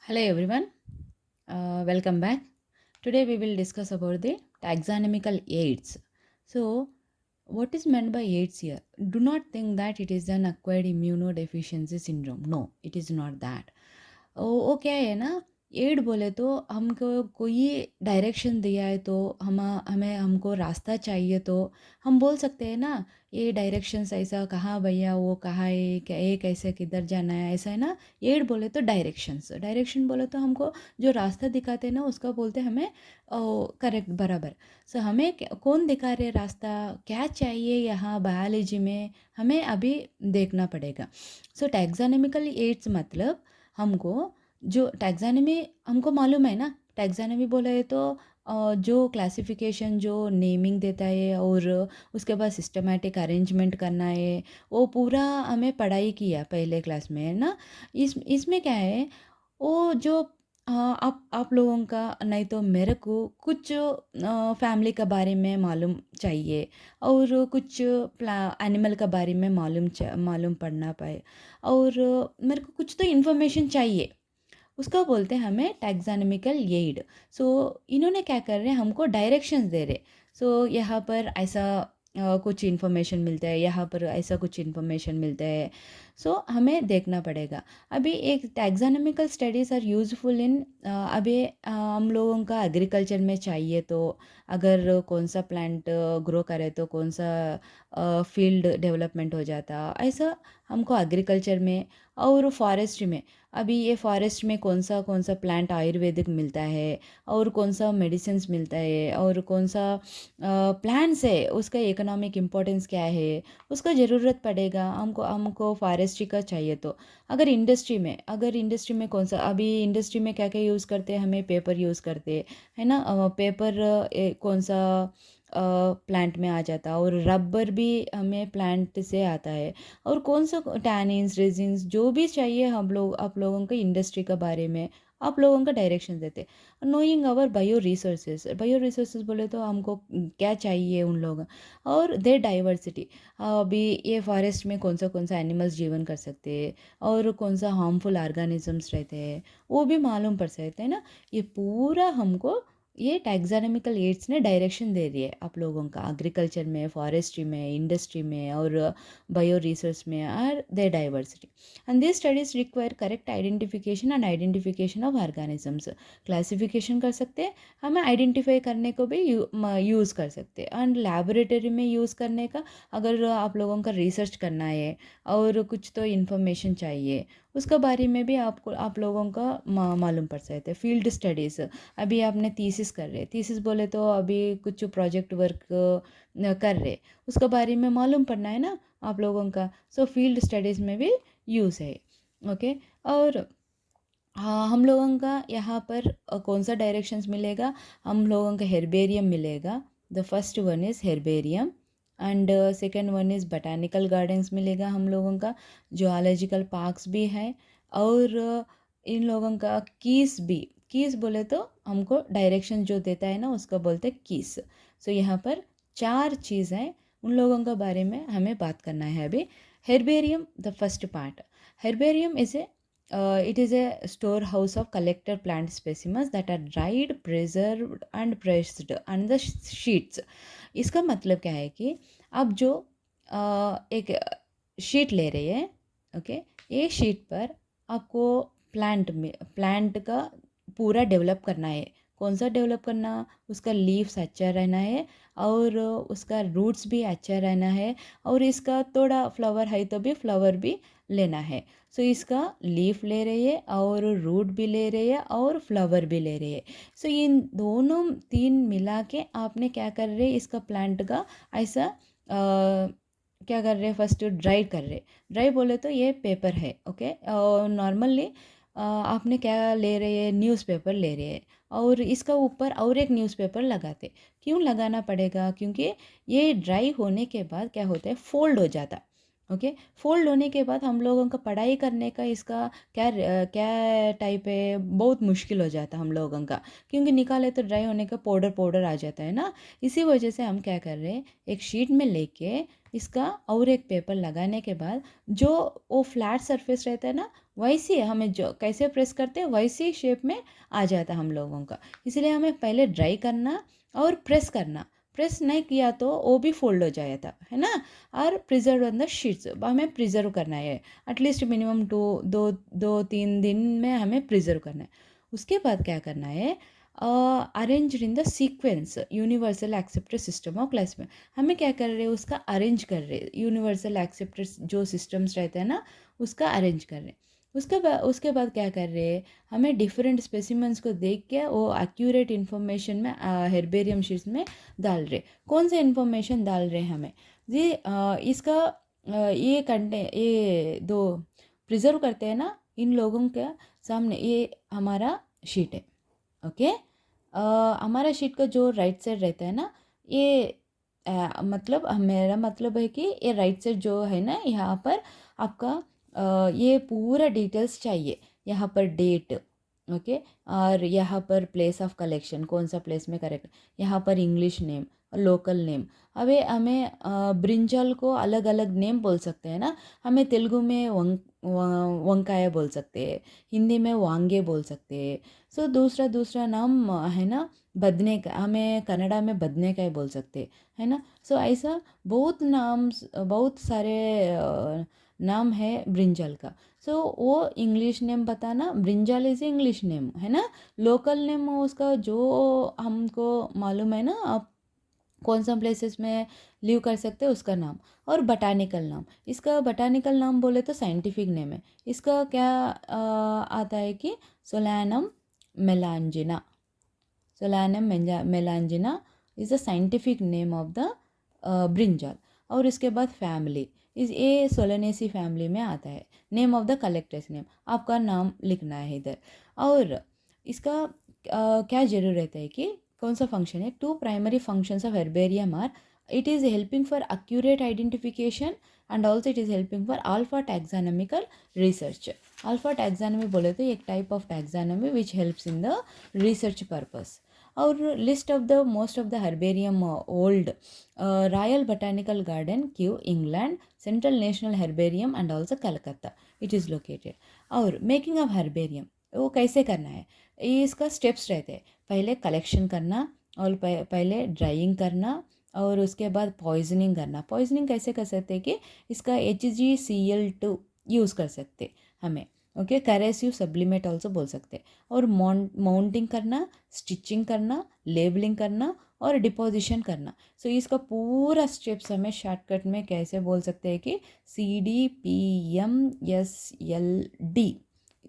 Hello everyone, welcome back. Today we will discuss about the taxonomical AIDS. So, what is meant by AIDS here? Do not think that it is an acquired immunodeficiency syndrome. No, it is not that. वो क्या है ना, add बोले तो हमको कोई direction दिया है तो हमें हमको रास्ता चाहिए तो हम बोल सकते हैं ना, ये डायरेक्शंस ऐसा कहाँ भैया, वो कहाँ है, क्या ये कैसे किधर जाना है, ऐसा है ना। एड बोले तो डायरेक्शंस, डायरेक्शन बोले तो हमको जो रास्ता दिखाते हैं ना उसका बोलते हैं हमें करेक्ट बराबर। सो हमें कौन दिखा रहे रास्ता, क्या चाहिए यहाँ बायोलॉजी में, हमें अभी देखना पड़ेगा। सो टैक्सानॉमिकल एड्स मतलब हमको जो टैक्सानॉमी हमको मालूम है ना, टैक्सानॉमी बोला है तो जो क्लासिफिकेशन जो नेमिंग देता है और उसके बाद सिस्टमेटिक अरेंजमेंट करना है, वो पूरा हमें पढ़ाई किया पहले क्लास में है ना। इसमें क्या है, वो जो आप लोगों का नहीं तो मेरे को कुछ फैमिली के बारे में मालूम चाहिए और कुछ एनिमल के बारे में मालूम पड़ना पाए और मेरे को कुछ तो इन्फॉर्मेशन चाहिए, उसका बोलते हैं हमें टैक्सानॉमिकल एड। सो इन्होंने क्या कर रहे हैं, हमको डायरेक्शंस दे रहे। सो यहाँ पर ऐसा कुछ इन्फॉर्मेशन मिलता है, यहाँ पर ऐसा कुछ इन्फॉर्मेशन मिलता है। सो हमें देखना पड़ेगा। अभी एक टैक्सानॉमिकल स्टडीज़ आर यूजफुल इन, अभी हम लोगों का एग्रीकल्चर में चाहिए तो अगर कौन सा प्लांट ग्रो करे तो कौन सा फील्ड डेवलपमेंट हो जाता, ऐसा हमको एग्रीकल्चर में और फॉरेस्ट में। अभी ये फॉरेस्ट में कौन सा प्लांट आयुर्वेदिक मिलता है और कौन सा मेडिसिन्स मिलता है और कौन सा प्लांट्स है, उसका इकोनॉमिक इम्पोर्टेंस क्या है, उसका ज़रूरत पड़ेगा हमको। हमको फॉरेस्ट्री का चाहिए तो अगर इंडस्ट्री में कौन सा, अभी इंडस्ट्री में क्या क्या यूज़ करते हैं, हमें पेपर यूज़ करते हैं है ना। पेपर कौन सा प्लांट में आ जाता, और रबर भी हमें प्लांट से आता है। और कौन सा टैनिन्स रेजिन्स जो भी चाहिए, हम लोग आप लोगों के इंडस्ट्री के बारे में आप लोगों का डायरेक्शन देते। नोइंग आवर बायो रिसोर्सेज बोले तो हमको क्या चाहिए उन लोग, और दे डाइवर्सिटी। अभी ये फॉरेस्ट में कौन सा एनिमल्स जीवन कर सकते हैं और कौन सा हार्मफुल ऑर्गेनिजम्स रहते हैं, वो भी मालूम पड़ सकते हैं ना। ये पूरा हमको ये टैक्सानॉमिकल एड्स ने डायरेक्शन दे दिए आप लोगों का, एग्रीकल्चर में, फॉरेस्ट्री में, इंडस्ट्री में और बायो रिसोर्स में are they diversity. And this studies require correct identification of organisms. Classification कर सकते हैं, हमें आइडेंटिफाई करने को भी यूज़ कर सकते हैं। एंड लैबोरेटरी में यूज़ करने का, अगर आप लोगों का रिसर्च करना है और कुछ तो इन्फॉर्मेशन चाहिए, उसका बारे में भी आपको आप लोगों का मालूम पड़ सकते हैं। फील्ड स्टडीज़, अभी आपने थीसिस कर रहे, थीसिस बोले तो अभी कुछ प्रोजेक्ट वर्क कर रहे, उसका बारे में मालूम पड़ना है ना आप लोगों का। सो फील्ड स्टडीज़ में भी यूज़ है। ओके। और हाँ, हम लोगों का यहाँ पर कौन सा डायरेक्शंस मिलेगा, हम लोगों का हेर्बेरियम मिलेगा। The first one is herbarium and second one is botanical gardens मिलेगा हम लोगों का। जोलॉजिकल पार्क्स भी है और इन लोगों का कीस भी। कीस बोले तो हमको डायरेक्शन जो देता है ना उसका बोलते हैं कीस। सो यहाँ पर चार चीज़ हैं, उन लोगों के बारे में हमें बात करना है अभी। Herbarium, the first part. Herbarium is it is a storehouse of collected plant specimens that are dried, preserved and pressed on the sheets. इसका मतलब क्या है कि अब जो एक शीट ले रही है, ओके, ये शीट पर आपको प्लांट का पूरा डेवलप करना है। कौन सा डेवलप करना, उसका लीव्स अच्छा रहना है और उसका रूट्स भी अच्छा रहना है और इसका थोड़ा फ्लावर है तो भी फ्लावर भी लेना है। सो इसका लीफ ले रही है और रूट भी ले रही है और फ्लावर भी ले रही है। सो इन दोनों तीन मिला के आपने क्या कर रहे हैं, इसका प्लांट का ऐसा क्या कर रहे हैं, फर्स्ट ड्राई कर रहे। ड्राई बोले तो ये पेपर है, ओके। नॉर्मली आपने क्या ले रहे हैं, न्यूज़पेपर ले रहे हैं और इसका ऊपर और एक न्यूज़पेपर लगाते। क्यों लगाना पड़ेगा, क्योंकि ये ड्राई होने के बाद क्या होता है, फोल्ड हो जाता। ओके, फोल्ड होने के बाद हम लोगों का पढ़ाई करने का इसका क्या टाइप है, बहुत मुश्किल हो जाता हम लोगों का, क्योंकि निकाले तो ड्राई होने का पाउडर पाउडर आ जाता है ना। इसी वजह से हम क्या कर रहे हैं, एक शीट में लेके इसका और एक पेपर लगाने के बाद जो वो फ्लैट सरफेस रहता है ना वैसे हमें जो कैसे प्रेस करते हैं वैसे शेप में आ जाता हम लोगों का। इसलिए हमें पहले ड्राई करना और प्रेस करना। प्रेस नहीं किया तो वो भी फोल्ड हो जाता है ना। और प्रिजर्व ऑन द शीट्स, हमें प्रिजर्व करना है एटलीस्ट मिनिमम दो दो 3 दिन में हमें प्रिजर्व करना है। उसके बाद क्या करना है, arrange in the sequence universal accepted system of class में। हमें क्या कर रहे हैं, उसका अरेंज कर रहे हैं, यूनिवर्सल एक्सेप्टेड जो सिस्टम्स रहते हैं ना उसका अरेंज कर रहे हैं। उसके बाद क्या कर रहे हैं, हमें डिफरेंट स्पेसिमेंट्स को देख के वो एक्यूरेट इन्फॉर्मेशन में हेर्बेरियम शीट्स में डाल रहे। कौन सा इन्फॉर्मेशन डाल रहे हैं हमें जी, इसका ये दो प्रिजर्व करते हैं ना इन लोगों के सामने, ये हमारा शीट है। ओके, हमारा शीट का जो राइट साइड रहता है ना, ये मतलब मेरा मतलब है कि ये राइट साइड जो है ना, यहाँ पर आपका ये पूरा डिटेल्स चाहिए। यहाँ पर डेट, ओके, और यहाँ पर प्लेस ऑफ कलेक्शन, कौन सा प्लेस में करेक्ट, यहाँ पर इंग्लिश नेम, लोकल नेम। अबे हमें ब्रिंजल को अलग अलग नेम बोल सकते हैं ना। हमें तेलुगु में वंकाया बोल सकते हैं, हिंदी में वांगे बोल सकते हैं। सो दूसरा दूसरा नाम है ना, बदने का, हमें कन्नड़ा में बदने का ही बोल सकते है ना। सो ऐसा बहुत नाम, बहुत सारे नाम है ब्रिंजल का। सो वो इंग्लिश नेम बताना, ब्रिंजल इज़ इंग्लिश नेम है ना। लोकल नेम उसका जो हमको मालूम है ना, आप कौन सा प्लेसेस में लिव कर सकते हैं उसका नाम। और बटानिकल नाम, इसका बटानिकल नाम बोले तो साइंटिफिक नेम है इसका क्या आता है कि Solanum melongena. Solanum melongena is the scientific name of the brinjal. और इसके बाद फैमिली इस ये सोलेनेसी फैमिली में आता है। Name of the collector's name, आपका नाम लिखना है इधर। और इसका क्या ज़रूरत है कि कौन सा फंक्शन है, 2 primary functions of herbarium are, it is helping for accurate identification and also it is helping for alpha taxonomical research. Alpha taxonomy बोले तो एक type of taxonomy which helps in the research purpose. और list of the most of the herbarium old royal botanical garden Kew England, central national herbarium and also Calcutta it is located. और making of herbarium वो कैसे करना है, इसका steps रहते हैं। पहले कलेक्शन करना, और पहले ड्राइंग करना, और उसके बाद पॉइजनिंग करना। पॉइजनिंग कैसे कर सकते हैं कि इसका HgCl2 यूज़ कर सकते हमें। ओके, करेसिव सब्लिमेट ऑल्सो बोल सकते। और माउंटिंग करना, स्टिचिंग करना, लेबलिंग करना और डिपोजिशन करना। सो इसका पूरा स्टेप्स हमें शॉर्टकट में कैसे बोल सकते हैं कि CDPMSLD,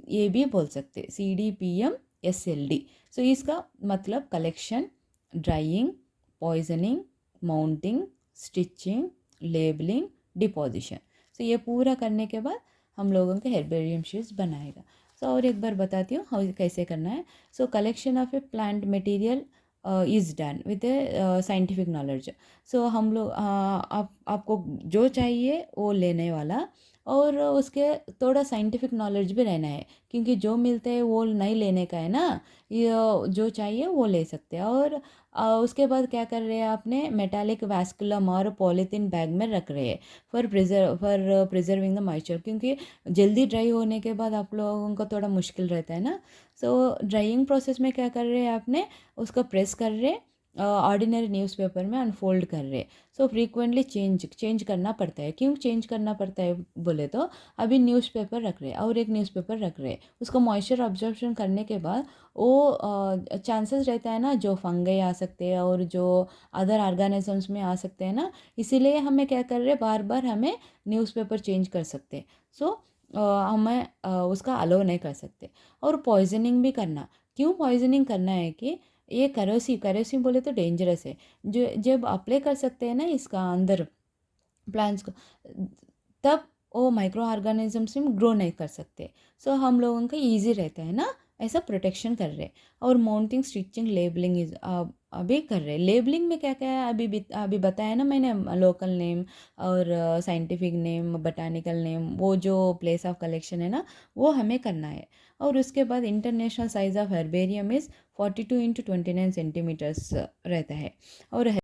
ये भी बोल सकते CDPMSLD। सो इसका मतलब collection, drawing, poisoning, mounting, stitching, labelling, deposition. So ये पूरा करने के बाद हम लोगों के हेर्बेरियम शीट्स बनाएगा। सो और एक बार बताती हूँ हाउ कैसे करना है। So collection of a plant material is done with a scientific knowledge. So हम लोग आपको जो चाहिए वो लेने वाला, और उसके थोड़ा साइंटिफिक नॉलेज भी रहना है, क्योंकि जो मिलते हैं वो नहीं लेने का है ना, ये जो चाहिए वो ले सकते हैं। और उसके बाद क्या कर रहे हैं, आपने मेटालिक वैस्कुलम और पॉलीथीन बैग में रख रहे हैं फॉर प्रिजर्विंग द मॉइस्चर, क्योंकि जल्दी ड्राई होने के बाद आप लोगों को थोड़ा मुश्किल रहता है ना। सो ड्राइंग प्रोसेस में क्या कर रहे हैं, आपने उसको प्रेस कर रहे, ऑर्डिनरी न्यूज़पेपर में अनफोल्ड कर रहे। सो फ्रीक्वेंटली चेंज करना पड़ता है। क्यों चेंज करना पड़ता है बोले तो, अभी न्यूज़पेपर रख रहे और एक न्यूज़पेपर रख रहे, उसको मॉइस्चर ऑब्जर्वेशन करने के बाद वो चांसेस रहता है ना, जो फंगई आ सकते हैं और जो अदर ऑर्गेनिजम्स में आ सकते हैं ना, इसीलिए हमें क्या कर रहे, बार बार हमें न्यूज़पेपर चेंज कर सकते। सो हमें उसका अलो नहीं कर सकते। और पॉइजनिंग भी करना, क्यों पॉइजनिंग करना है कि ये करोसिव बोले तो डेंजरस है। जो जब अप्लाई कर सकते हैं ना इसका अंदर प्लांट्स को, तब वो माइक्रो ऑर्गेनिजम्स में ग्रो नहीं कर सकते। सो हम लोगों का ईजी रहता है ना, ऐसा प्रोटेक्शन कर रहे। और माउंटिंग, स्टिचिंग, लेबलिंग इज अभी कर रहे। लेबलिंग में क्या क्या है, अभी बताया ना मैंने, लोकल नेम और साइंटिफिक नेम, बटानिकल नेम, वो जो प्लेस ऑफ कलेक्शन है ना वो हमें करना है। और उसके बाद international size of herbarium is 42 × 29 centimetres रहता है। और